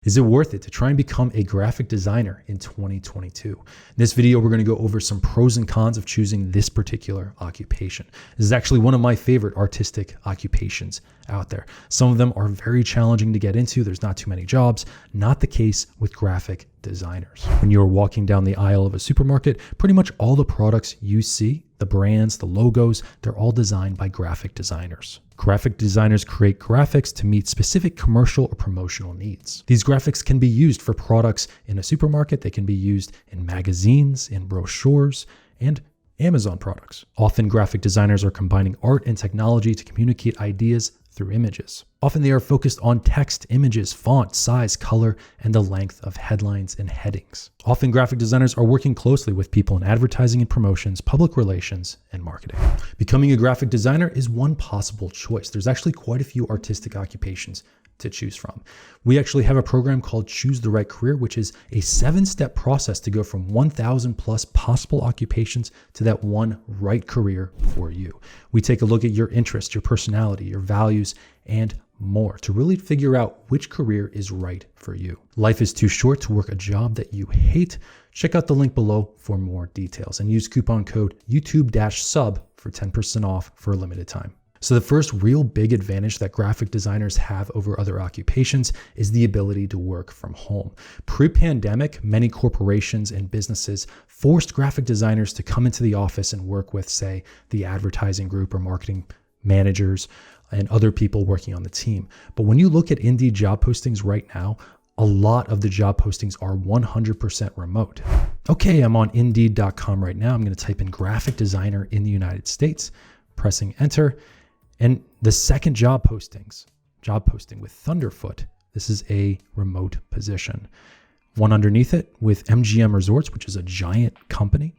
Is it worth it to try and become a graphic designer in 2022? In this video, we're going to go over some pros and cons of choosing this particular occupation. This is actually one of my favorite artistic occupations out there. Some of them are very challenging to get into. There's not too many jobs. Not the case with graphic designers. When you're walking down the aisle of a supermarket, pretty much all the products you see, the brands, the logos, they're all designed by graphic designers. Graphic designers create graphics to meet specific commercial or promotional needs. These graphics can be used for products in a supermarket. They can be used in magazines, in brochures, and Amazon products. Often graphic designers are combining art and technology to communicate ideas through images. Often they are focused on text, images, font, size, color, and the length of headlines and headings. Often graphic designers are working closely with people in advertising and promotions, public relations, and marketing. Becoming a graphic designer is one possible choice. There's actually quite a few artistic occupations to choose from. We actually have a program called Choose the Right Career, which is a 7-step process to go from 1,000 plus possible occupations to that one right career for you. We take a look at your interests, your personality, your values, and more to really figure out which career is right for you. Life is too short to work a job that you hate. Check out the link below for more details and use coupon code YouTube-sub for 10% off for a limited time. So the first real big advantage that graphic designers have over other occupations is the ability to work from home. Pre-pandemic, many corporations and businesses forced graphic designers to come into the office and work with, say, the advertising group or marketing managers and other people working on the team. But when you look at Indeed job postings right now, a lot of the job postings are 100% remote. Okay, I'm on Indeed.com right now. I'm going to type in graphic designer in the United States, pressing enter. And the second job posting with Thunderfoot, this is a remote position. One underneath it with MGM Resorts, which is a giant company,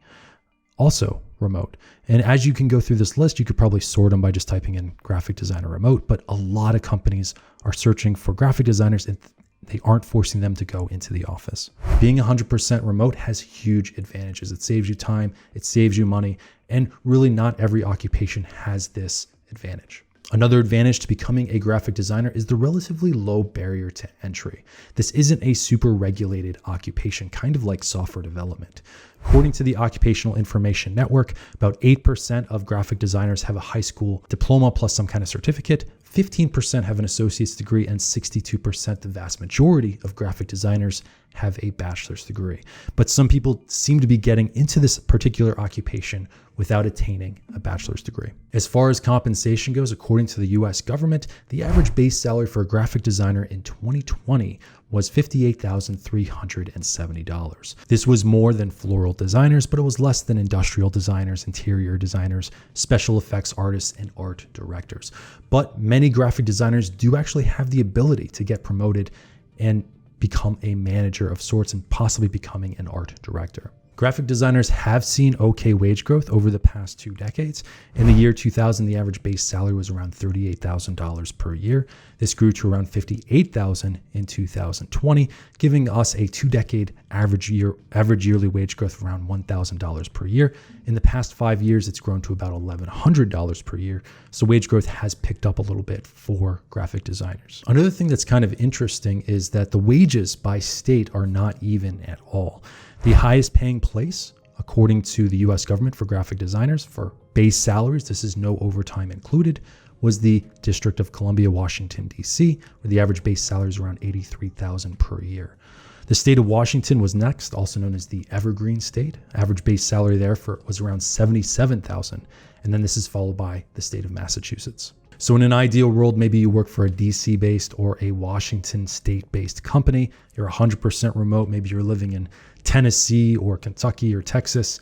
also remote. And as you can go through this list, you could probably sort them by just typing in graphic designer remote, but a lot of companies are searching for graphic designers and they aren't forcing them to go into the office. Being 100% remote has huge advantages. It saves you time, it saves you money, and really not every occupation has this advantage. Another advantage to becoming a graphic designer is the relatively low barrier to entry. This isn't a super regulated occupation, kind of like software development. According to the Occupational Information Network, about 8% of graphic designers have a high school diploma plus some kind of certificate, 15% have an associate's degree, and 62%, the vast majority of graphic designers, have a bachelor's degree. But some people seem to be getting into this particular occupation without attaining a bachelor's degree. As far as compensation goes, according to the US government, the average base salary for a graphic designer in 2020 was $58,370. This was more than floral designers, but it was less than industrial designers, interior designers, special effects artists, and art directors. But many graphic designers do actually have the ability to get promoted and become a manager of sorts and possibly becoming an art director. Graphic designers have seen okay wage growth over the past 2 decades. In the year 2000, the average base salary was around $38,000 per year. This grew to around $58,000 in 2020, giving us a 2-decade average yearly wage growth of around $1,000 per year. In the past 5 years, it's grown to about $1,100 per year. So wage growth has picked up a little bit for graphic designers. Another thing that's kind of interesting is that the wages by state are not even at all. The highest paying place, according to the US government for graphic designers for base salaries, this is no overtime included, was the District of Columbia, Washington, D.C., where the average base salary is around $83,000 per year. The state of Washington was next, also known as the Evergreen State. Average base salary there was around $77,000. And then this is followed by the state of Massachusetts. So in an ideal world, maybe you work for a DC-based or a Washington state-based company. You're 100% remote. Maybe you're living in Tennessee or Kentucky or Texas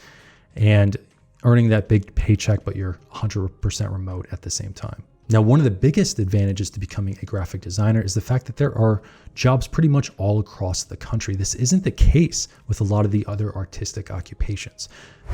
and earning that big paycheck, but you're 100% remote at the same time. Now, one of the biggest advantages to becoming a graphic designer is the fact that there are jobs pretty much all across the country. This isn't the case with a lot of the other artistic occupations.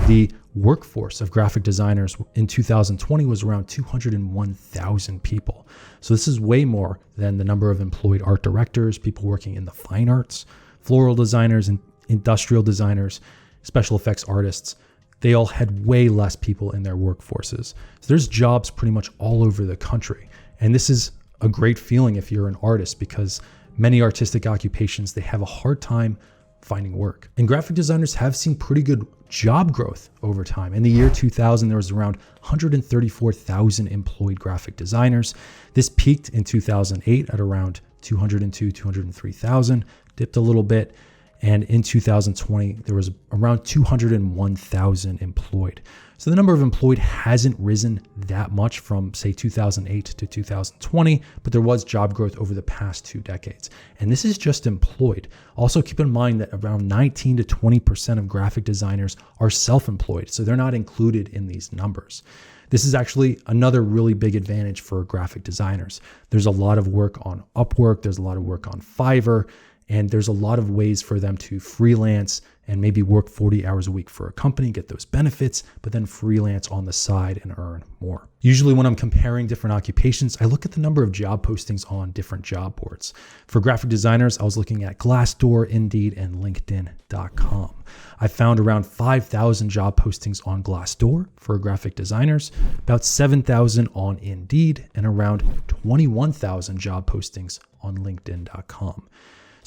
The workforce of graphic designers in 2020 was around 201,000 people. So this is way more than the number of employed art directors, people working in the fine arts, floral designers, and industrial designers, special effects artists. They all had way less people in their workforces. So there's jobs pretty much all over the country. And this is a great feeling if you're an artist, because many artistic occupations, they have a hard time finding work. And graphic designers have seen pretty good job growth over time. In the year 2000, there was around 134,000 employed graphic designers. This peaked in 2008 at around 202, 203,000, dipped a little bit. And in 2020, there was around 201,000 employed. So the number of employed hasn't risen that much from, say, 2008 to 2020, but there was job growth over the past 2 decades. And this is just employed. Also keep in mind that around 19 to 20% of graphic designers are self-employed, so they're not included in these numbers. This is actually another really big advantage for graphic designers. There's a lot of work on Upwork, there's a lot of work on Fiverr, and there's a lot of ways for them to freelance and maybe work 40 hours a week for a company, get those benefits, but then freelance on the side and earn more. Usually when I'm comparing different occupations, I look at the number of job postings on different job boards. For graphic designers, I was looking at Glassdoor, Indeed, and LinkedIn.com. I found around 5,000 job postings on Glassdoor for graphic designers, about 7,000 on Indeed, and around 21,000 job postings on LinkedIn.com.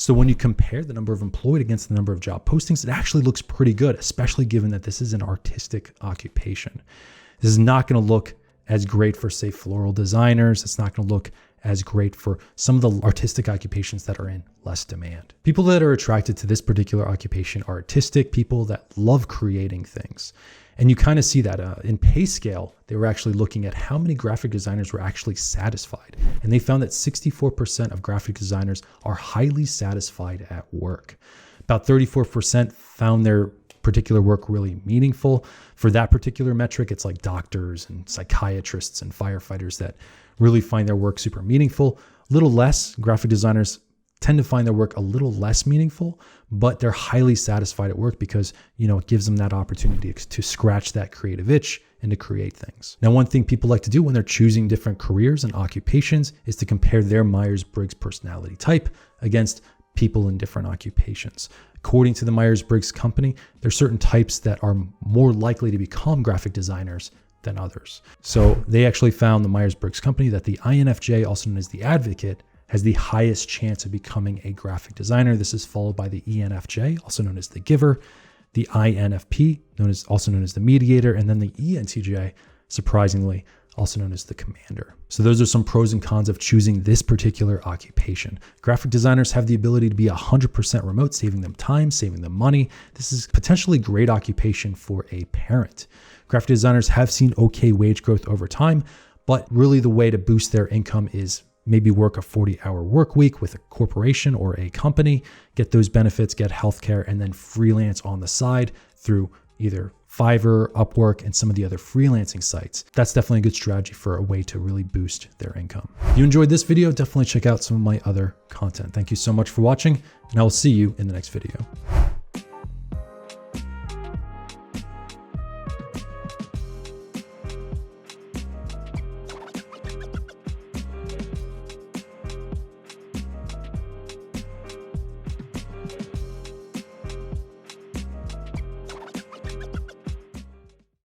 So when you compare the number of employed against the number of job postings, it actually looks pretty good, especially given that this is an artistic occupation. This is not going to look as great for, say, floral designers. It's not going to look as great for some of the artistic occupations that are in less demand. People that are attracted to this particular occupation are artistic people that love creating things. And you kind of see that in PayScale, they were actually looking at how many graphic designers were actually satisfied. And they found that 64% of graphic designers are highly satisfied at work. About 34% found their particular work really meaningful. For that particular metric, it's like doctors and psychiatrists and firefighters that really find their work super meaningful. A little less, graphic designers tend to find their work a little less meaningful, but they're highly satisfied at work because, it gives them that opportunity to scratch that creative itch and to create things. Now, one thing people like to do when they're choosing different careers and occupations is to compare their Myers-Briggs personality type against people in different occupations. According to the Myers-Briggs company, there's certain types that are more likely to become graphic designers than others. So they actually found, the Myers-Briggs company, that the INFJ, also known as the advocate, has the highest chance of becoming a graphic designer. This is followed by the ENFJ, also known as the giver, the INFP, also known as the mediator, and then the ENTJ, surprisingly, also known as the commander. So those are some pros and cons of choosing this particular occupation. Graphic designers have the ability to be 100% remote, saving them time, saving them money. This is potentially a great occupation for a parent. Graphic designers have seen okay wage growth over time, but really the way to boost their income is maybe work a 40-hour work week with a corporation or a company, get those benefits, get healthcare, and then freelance on the side through either Fiverr, Upwork, and some of the other freelancing sites. That's definitely a good strategy for a way to really boost their income. If you enjoyed this video, definitely check out some of my other content. Thank you so much for watching, and I will see you in the next video.